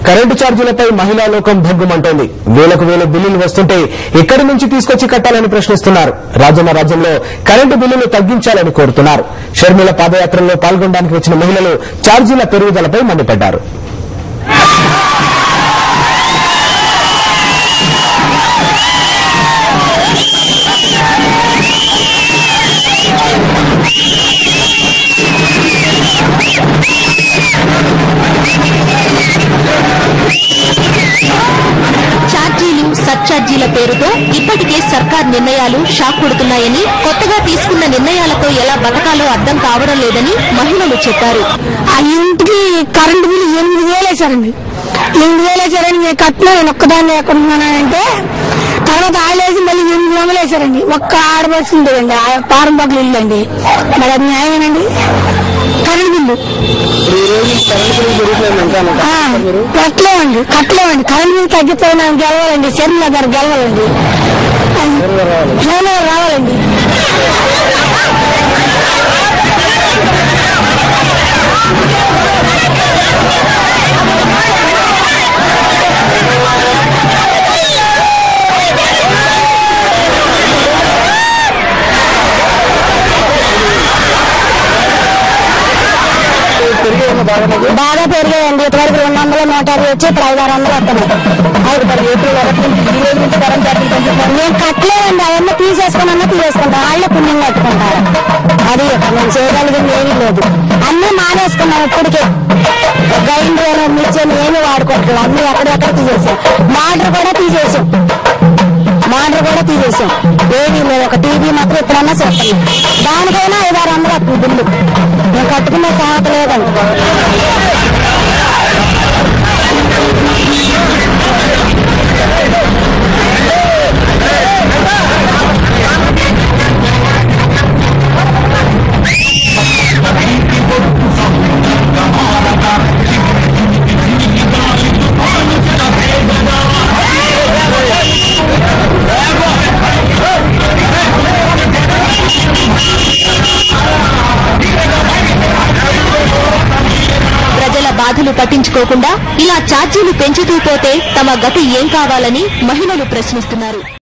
Current ఛార్జీలపై మహిళా లోకం భగ్గుమంటోంది. వేలకు వేల బిల్లులు వస్తుంటే ఎక్కడి నుంచి తీసుకొచ్చి కట్టాలని ప్రశ్నిస్తున్నారు. రాజన్న రాజ్యంలో కరెంటు బిల్లులు తగ్గించాలని కోరుతున్నారు. షర్మిల పాదయాత్రలో పాల్గొనడానికి వచ్చిన మహిళలు ఛార్జీల పెరుగుదలపై మండిపడ్డారు. సర్ఛార్జీల పేరుతో ఇప్పటికే సర్కార్ నిర్ణయాలు షాక్ కొడుతున్నాయని, కొత్తగా తీసుకున్న నిర్ణయాలతో ఎలా బతకాలో అర్థం కావడం లేదని మహిళలు చెప్పారు. ఆ ఇంటికి కరెంటు బిల్లు 8,000 వేశారండి. 8,000 వేశారని నేను కట్టినా, నేను ఒక్కదాన్ని ఎక్కడున్నానంటే తర్వాత ఆయిలేసి మళ్ళీ 800 వేశారండి. ఒక్క ఆడబడుచు ఉండేదండి, పారం పక్కల ఇల్లు అండి. మరి అది న్యాయమేనండి? కరెంటు బిల్లు కట్టలేమండి. కరెంటు బిల్లు తగ్గిపోయినా గెలవాలండి. షర్మిల గారు గెలవాలండి. రావాలండి. బాగా పెరిగాయండి. ఇప్పటివరకు 200, 150 వచ్చి ఇప్పుడు 500-600 వస్తున్నాయి. నేను కట్టలేదండి. అవన్నీ తీసేసుకుంటాం. వాళ్ళే పుణ్యం కట్టుకుంటారు. అది నేను చేయగలిగింది ఏమీ లేదు. అన్నీ మానేసుకున్నాం. ఇప్పటికే గ్రైండర్, మిక్సర్ ఏమీ వాడుకోవట్లేదు. అన్ని ఎక్కడెక్కడ తీసేసాం. మోటార్ కూడా తీసేసాం. ఏమీ లేదు. ఒక టీవీ మాత్రం ఎప్పుడన్నా చెప్పండి. దానికైనా 500-600 వస్తుంది బిల్లు. నేను కట్టుకునే తాత లేదండి. బాధలు పట్టించుకోకుండా ఇలా ఛార్జీలు పెంచుతూ పోతే తమ గతి ఏం కావాలని మహిళలు ప్రశ్నిస్తున్నారు.